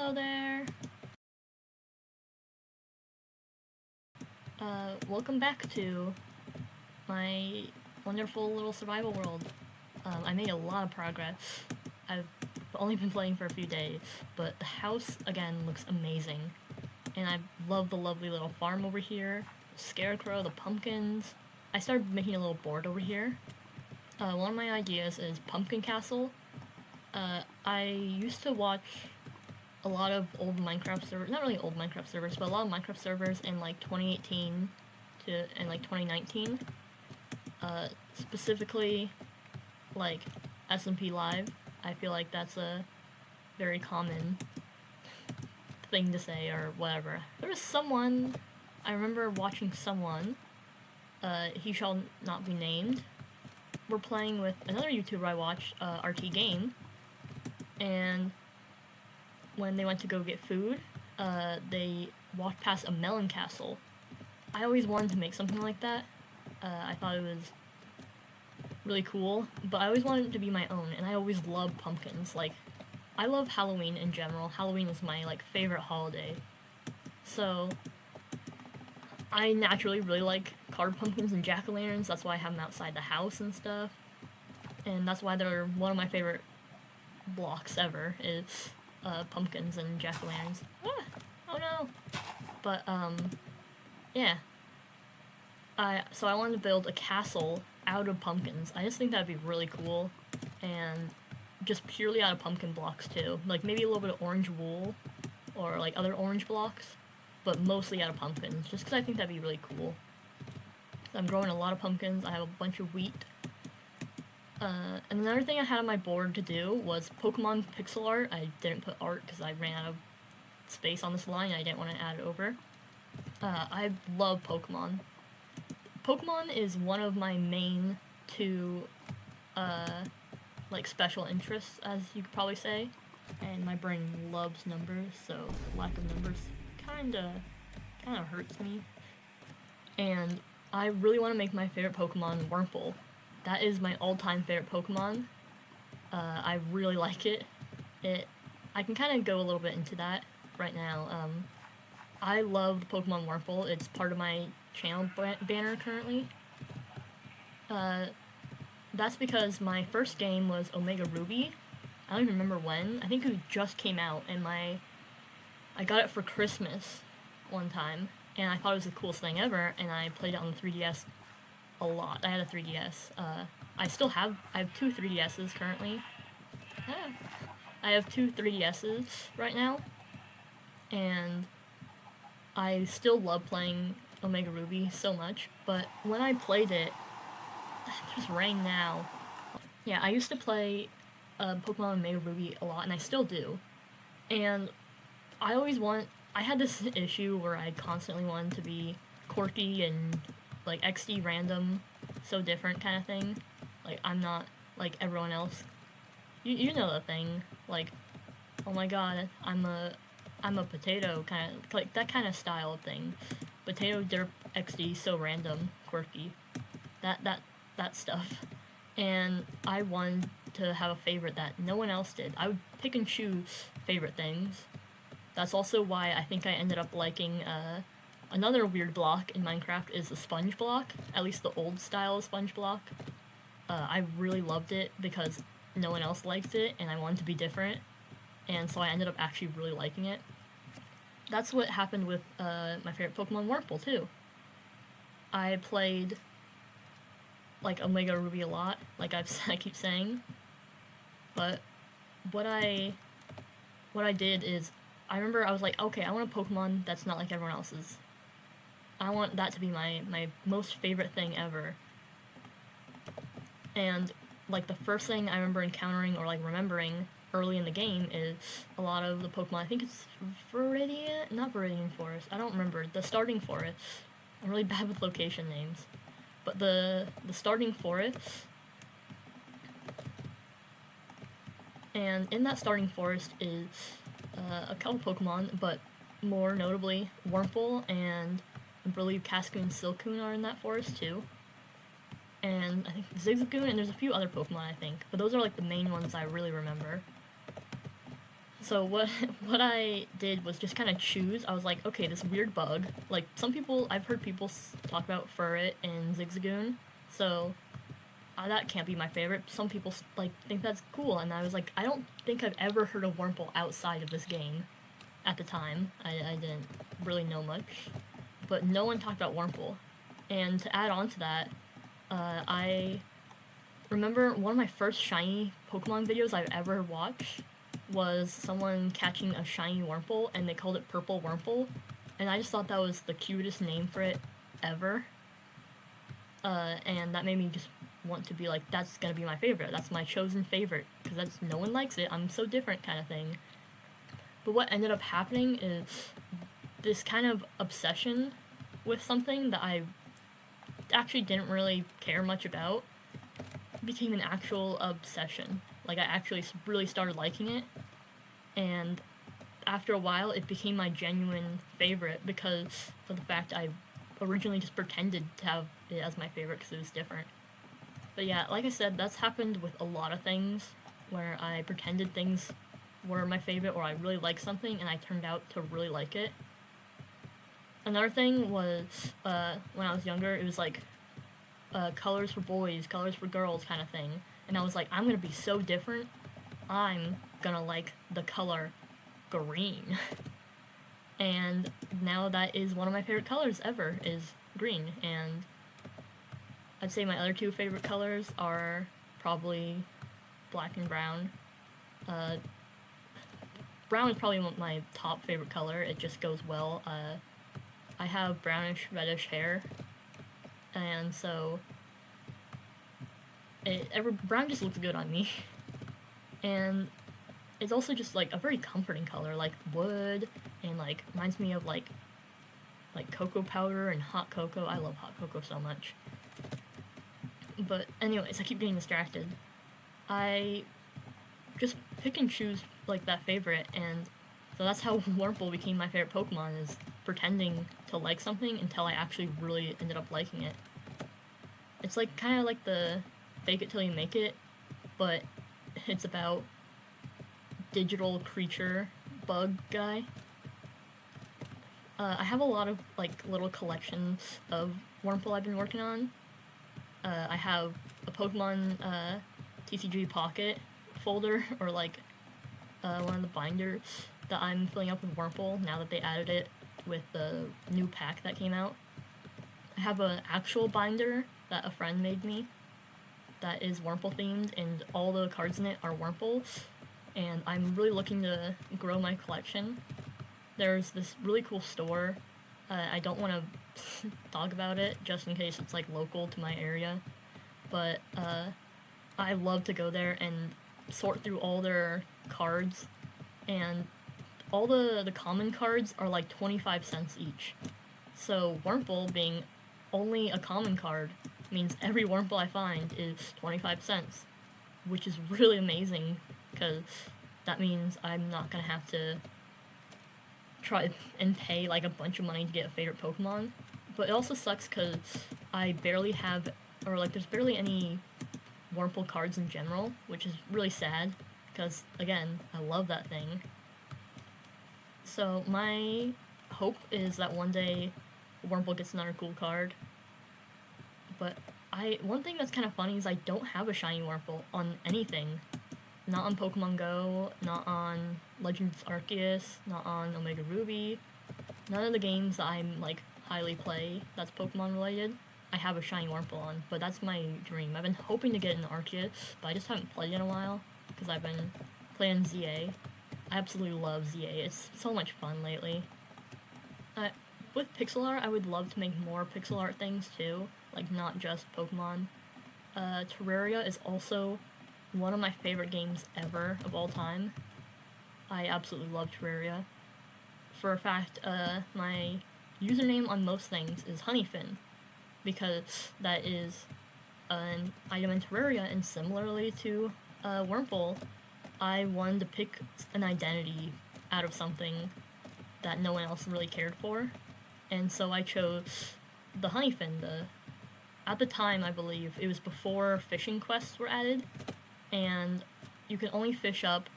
Hello there. Welcome back to my wonderful little survival world. I made a lot of progress. I've only been playing for a few days, but the house, again, looks amazing. And I love the lovely little farm over here, the scarecrow, the pumpkins. I started making a little board over here. One of my ideas is Pumpkin Castle. I used to watch a lot of old Minecraft servers, not really old Minecraft servers, but a lot of Minecraft servers in like 2018 and like 2019. Specifically, like SMP Live. I feel like that's a very common thing to say or whatever. There was someone, I remember watching someone, he shall not be named. We're playing with another YouTuber I watched, RT Game, and when they went to go get food, they walked past a melon castle. I always wanted to make something like that. I thought it was really cool, but I always wanted it to be my own, and I always loved pumpkins. Like, I love Halloween in general. Halloween is my, like, favorite holiday. So, I naturally really like carved pumpkins and jack-o'-lanterns. That's why I have them outside the house and stuff. And that's why they're one of my favorite blocks ever, is pumpkins and jack-o'-lanterns. Ah, oh no! But, yeah. So I wanted to build a castle out of pumpkins. I just think that'd be really cool, and just purely out of pumpkin blocks too. Like maybe a little bit of orange wool, or like other orange blocks, but mostly out of pumpkins, just because I think that'd be really cool. I'm growing a lot of pumpkins, I have a bunch of wheat. And another thing I had on my board to do was Pokemon pixel art. I didn't put art because I ran out of space on this line and I didn't want to add it over. I love Pokemon. Pokemon is one of my main two, like, special interests, as you could probably say. And my brain loves numbers, so lack of numbers kinda hurts me. And I really want to make my favorite Pokemon Wurmple. That is my all-time favorite Pokemon. I really like it. I can kind of go a little bit into that right now. I love Pokemon Wurmple. It's part of my channel banner currently. That's because my first game was Omega Ruby. I don't even remember when. I think it just came out, and I got it for Christmas one time, and I thought it was the coolest thing ever, and I played it on the 3DS a lot. I had a 3DS. I have two 3DSs currently. I have two 3DSs right now, and I still love playing Omega Ruby so much, but when I played it, it just rang now. Yeah, I used to play Pokemon Omega Ruby a lot, and I still do. And I had this issue where I constantly wanted to be quirky and, like, XD random, so different kind of thing. Like, I'm not like everyone else. You know the thing, like, oh my god, I'm a potato, kind of, like, that kind of style of thing. Potato derp XD, so random, quirky. That stuff. And I wanted to have a favorite that no one else did. I would pick and choose favorite things. That's also why I think I ended up liking, another weird block in Minecraft is the sponge block, at least the old style sponge block. I really loved it because no one else liked it, and I wanted to be different, and so I ended up actually really liking it. That's what happened with my favorite Pokemon Wurmple, too. I played, like, Omega Ruby a lot, like I keep saying, but what I did is, I remember I was like, okay, I want a Pokemon that's not like everyone else's. I want that to be my most favorite thing ever. And, like, the first thing I remember encountering or, like, remembering early in the game is a lot of the Pokemon. I think it's not Viridian Forest. I don't remember. The starting forest. I'm really bad with location names. But the starting forest. And in that starting forest is a couple Pokemon, but more notably Wurmple, and I believe Cascoon and Silcoon are in that forest too. And I think Zigzagoon, and there's a few other Pokemon, I think. But those are, like, the main ones I really remember. So what what I did was just kind of choose. I was like, okay, this weird bug. Like some people, I've heard people talk about Furret and Zigzagoon. So that can't be my favorite. Some people like think that's cool, and I was like, I don't think I've ever heard of Wurmple outside of this game. At the time, I didn't really know much, but no one talked about Wurmple. And to add on to that, I remember one of my first shiny Pokemon videos I've ever watched was someone catching a shiny Wurmple, and they called it Purple Wurmple, and I just thought that was the cutest name for it ever. And that made me just want to be like, that's gonna be my favorite. That's my chosen favorite, because that's no one likes it. I'm so different, kind of thing. But what ended up happening is this kind of obsession with something that I actually didn't really care much about became an actual obsession. Like, I actually really started liking it, and after a while, it became my genuine favorite because of the fact I originally just pretended to have it as my favorite because it was different. But yeah, like I said, that's happened with a lot of things where I pretended things were my favorite or I really liked something and I turned out to really like it. Another thing was when I was younger, it was like colors for boys, colors for girls kind of thing. And I was like, I'm gonna be so different. I'm gonna like the color green. And now that is one of my favorite colors ever, is green. And I'd say my other two favorite colors are probably black and brown. Brown is probably my top favorite color. It just goes well. I have brownish reddish hair, and so brown just looks good on me. And it's also just like a very comforting color, like wood, and like reminds me of like cocoa powder and hot cocoa. I love hot cocoa so much. But anyways, I keep getting distracted. I just pick and choose like that favorite, and so that's how Wurmple became my favorite Pokemon, is pretending to like something until I actually really ended up liking it. It's like kind of like the fake it till you make it, but it's about digital creature bug guy. I have a lot of like little collections of Wurmple I've been working on. I have a Pokemon TCG Pocket folder, or like one of the binders that I'm filling up with Wurmple now that they added it with the new pack that came out. I have an actual binder that a friend made me that is Wurmple themed, and all the cards in it are Wurmples, and I'm really looking to grow my collection. There's this really cool store. I don't want to talk about it just in case it's like local to my area, but I love to go there and sort through all their cards, and all the common cards are like 25 cents each. So Wurmple being only a common card means every Wurmple I find is 25 cents, which is really amazing because that means I'm not gonna have to try and pay like a bunch of money to get a favorite Pokemon. But it also sucks because I barely have, or like there's barely any Wurmple cards in general, which is really sad because again, I love that thing. So my hope is that one day Wurmple gets another cool card. But one thing that's kind of funny is I don't have a shiny Wurmple on anything. Not on Pokemon Go, not on Legends Arceus, not on Omega Ruby. None of the games that I'm like highly play that's Pokemon related, I have a shiny Wurmple on, but that's my dream. I've been hoping to get an Arceus, but I just haven't played in a while because I've been playing ZA. I absolutely love ZA. It's so much fun lately. With pixel art, I would love to make more pixel art things too, like not just Pokemon. Terraria is also one of my favorite games ever of all time. I absolutely love Terraria. For a fact, my username on most things is Honeyfin, because that is an item in Terraria, and similarly to Wurmple, I wanted to pick an identity out of something that no one else really cared for, and so I chose the Honeyfin. At the time, I believe, it was before fishing quests were added, and you can only fish up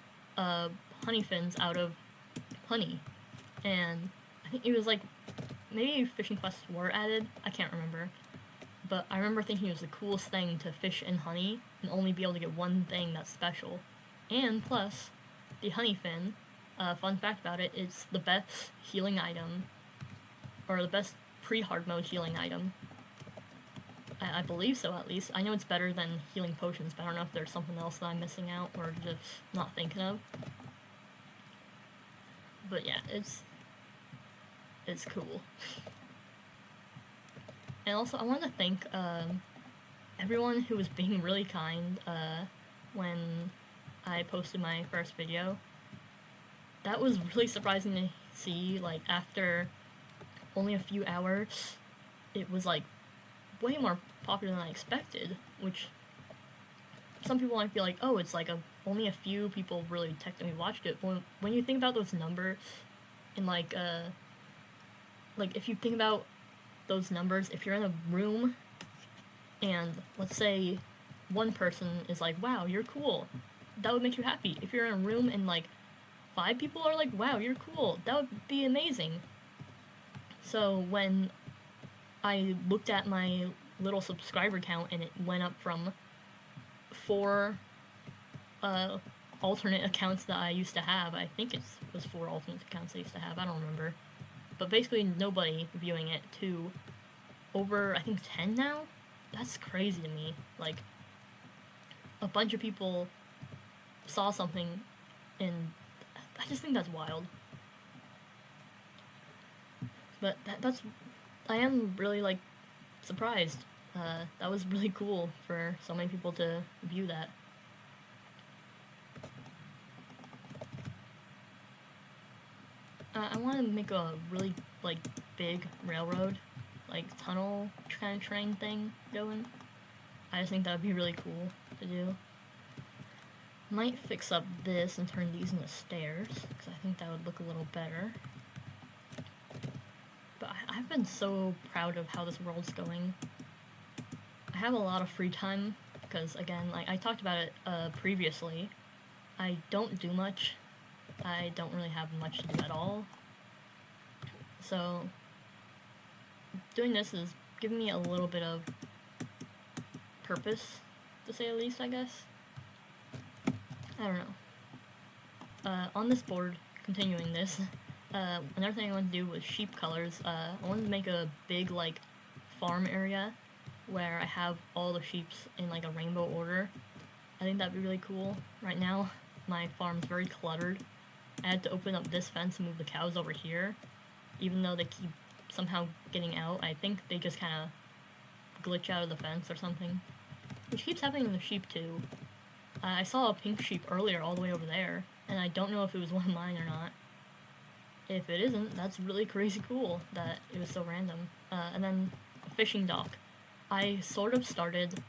honey fins out of honey. And I think it was like, maybe Fishing Quests were added, I can't remember. But I remember thinking it was the coolest thing to fish in honey and only be able to get one thing that's special. And plus, the honey fin, fun fact about it, it's the best healing item, or the best pre-hard mode healing item. I believe so, at least. I know it's better than healing potions, but I don't know if there's something else that I'm missing out or just not thinking of. But yeah, it's cool. And also, I want to thank everyone who was being really kind when I posted my first video. That was really surprising to see. Like, after only a few hours, it was like way more popular than I expected, which some people might be like, oh, it's like only a few people really technically watched it. When you think about those numbers, and like if you think about those numbers, if you're in a room and let's say one person is like, wow, you're cool, that would make you happy. If you're in a room and like 5 people are like, wow, you're cool, that would be amazing. So when I looked at my little subscriber count and it went up from 4 alternate accounts that I used to have, I think it was 4 alternate accounts I used to have, I don't remember, but basically nobody viewing it, to over, I think, 10 now? That's crazy to me. Like, a bunch of people saw something, and I just think that's wild. But I am really, like, surprised. That was really cool for so many people to view that. I want to make a really, like, big railroad, like, tunnel kind of train thing going. I just think that would be really cool to do. Might fix up this and turn these into stairs, because I think that would look a little better. But I've been so proud of how this world's going. I have a lot of free time, because, again, like I talked about it previously, I don't do much. I don't really have much to do at all. So, doing this is giving me a little bit of purpose, to say the least, I guess. I don't know. On this board, continuing this, another thing I wanted to do was sheep colors. I wanted to make a big, like, farm area where I have all the sheeps in, like, a rainbow order. I think that'd be really cool. Right now, my farm's very cluttered. I had to open up this fence and move the cows over here, even though they keep somehow getting out. I think they just kind of glitch out of the fence or something, which keeps happening to the sheep too. I saw a pink sheep earlier all the way over there, and I don't know if it was one of mine or not. If it isn't, that's really crazy cool that it was so random. And then a fishing dock. I sort of started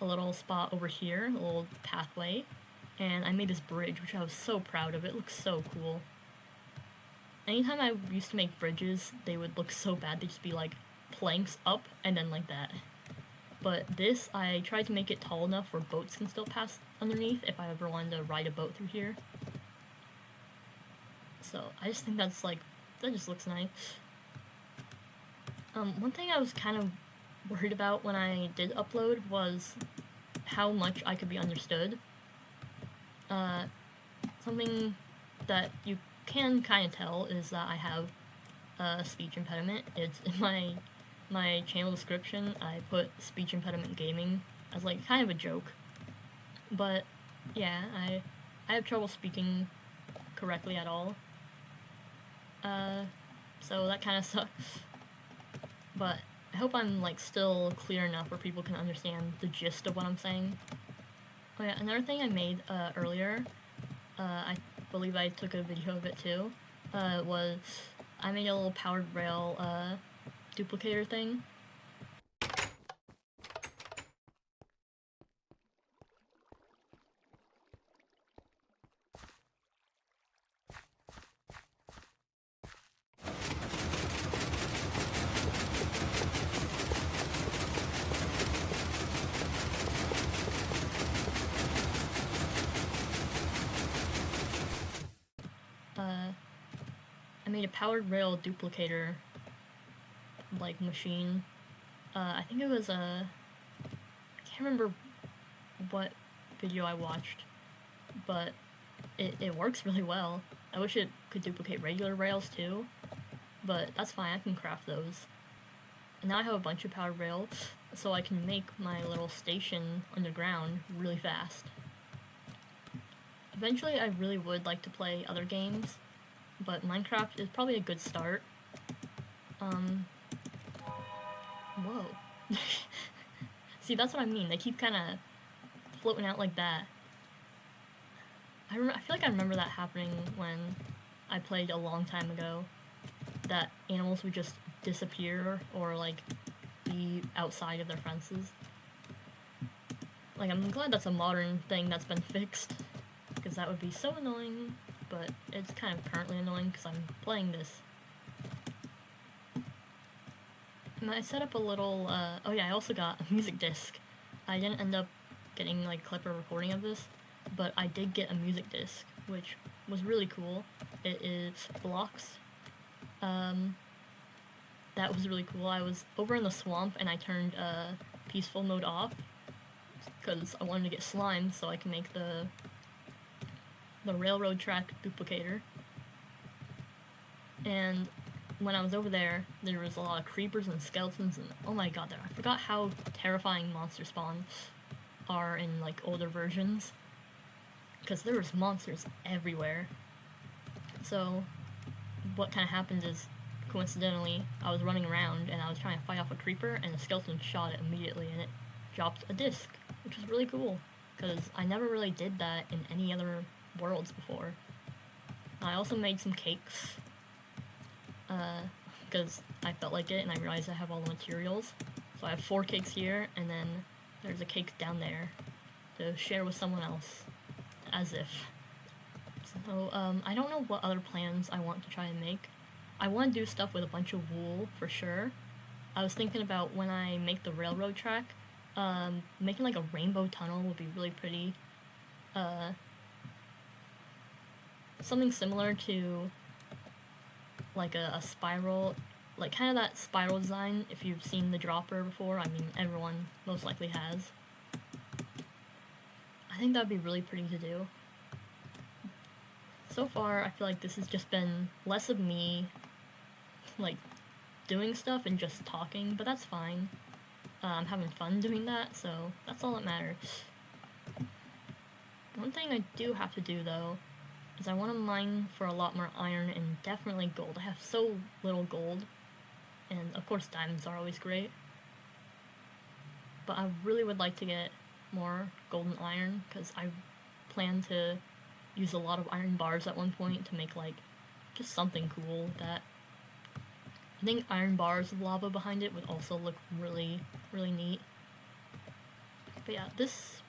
a little spot over here, a little pathway, and I made this bridge, which I was so proud of. It looks so cool. Anytime I used to make bridges, they would look so bad. They'd just be like planks up and then like that. But this, I tried to make it tall enough where boats can still pass underneath if I ever wanted to ride a boat through here. So I just think that just looks nice. One thing I was kind of worried about when I did upload was how much I could be understood. Something that you can kind of tell is that I have a speech impediment. It's in my channel description. I put speech impediment gaming as like kind of a joke. But yeah, I have trouble speaking correctly at all. So that kind of sucks. But I hope I'm like still clear enough where people can understand the gist of what I'm saying. Oh yeah, another thing I made earlier, I believe I took a video of it too, was I made a little powered rail duplicator thing. made a powered rail duplicator, like, machine. I think it was a... I can't remember what video I watched, but it works really well. I wish it could duplicate regular rails too, but that's fine, I can craft those. And now I have a bunch of powered rail, so I can make my little station underground really fast. Eventually I really would like to play other games, but Minecraft is probably a good start. Whoa. See, that's what I mean, they keep kinda floating out like that. I feel like I remember that happening when I played a long time ago, that animals would just disappear or, like, be outside of their fences. Like, I'm glad that's a modern thing that's been fixed, because that would be so annoying, but it's kind of currently annoying because I'm playing this. And I set up a little, oh yeah, I also got a music disc. I didn't end up getting, like, a clip or recording of this, but I did get a music disc, which was really cool. It is blocks. That was really cool. I was over in the swamp and I turned peaceful mode off because I wanted to get slime so I can make the railroad track duplicator. And when I was over there, there was a lot of creepers and skeletons, and oh my god, I forgot how terrifying monster spawns are in, like, older versions, because there was monsters everywhere. So what kind of happened is, coincidentally, I was running around and I was trying to fight off a creeper, and the skeleton shot it immediately and it dropped a disc, which was really cool, because I never really did that in any other worlds before. I also made some cakes, because I felt like it and I realized I have all the materials. So I have 4 cakes here, and then there's a cake down there to share with someone else, as if. So, I don't know what other plans I want to try and make. I want to do stuff with a bunch of wool, for sure. I was thinking about when I make the railroad track, making, like, a rainbow tunnel would be really pretty. Something similar to, like, a spiral, like, kind of that spiral design, if you've seen the Dropper before. I mean, everyone most likely has. I think that would be really pretty to do. So far, I feel like this has just been less of me, like, doing stuff and just talking, but that's fine. I'm having fun doing that, so that's all that matters. One thing I do have to do, though, is I want to mine for a lot more iron and definitely gold. I have so little gold, and of course diamonds are always great. But I really would like to get more gold and iron, because I plan to use a lot of iron bars at one point to make, like, just something cool with that. I think iron bars with lava behind it would also look really, really neat. But yeah, this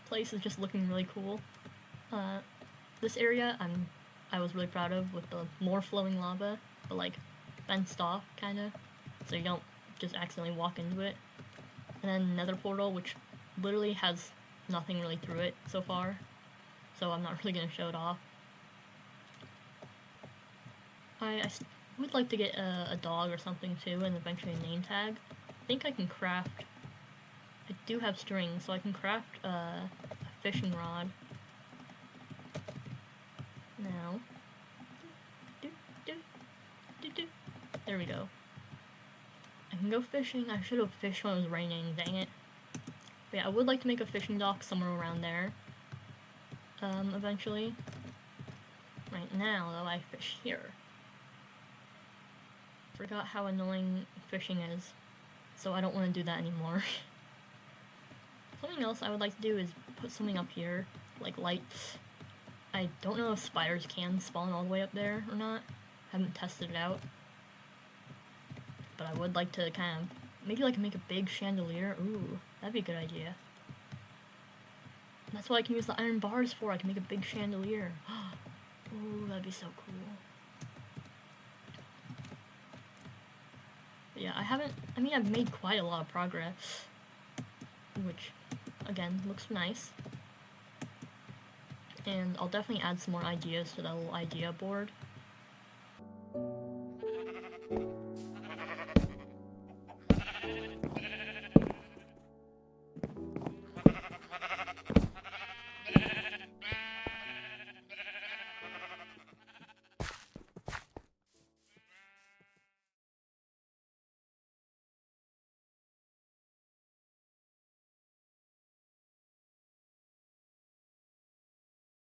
place is just looking really cool. This area I was really proud of, with the more flowing lava, but, like, fenced off, kinda, so you don't just accidentally walk into it. And then Nether Portal, which literally has nothing really through it so far, so I'm not really gonna show it off. I would like to get a dog or something too, and eventually a name tag. I think I can craft... I do have string, so I can craft a fishing rod. Now, there we go. I can go fishing. I should have fished when it was raining, dang it. But yeah, I would like to make a fishing dock somewhere around there, eventually. Right now, though, I fish here. Forgot how annoying fishing is, so I don't want to do that anymore. Something else I would like to do is put something up here, like lights. I don't know if spiders can spawn all the way up there or not. Haven't tested it out. But I would like to kind of, maybe like make a big chandelier. Ooh, that'd be a good idea. That's what I can use the iron bars for. I can make a big chandelier. Ooh, that'd be so cool. But yeah, I've made quite a lot of progress, which, again, looks nice. And I'll definitely add some more ideas to that little idea board.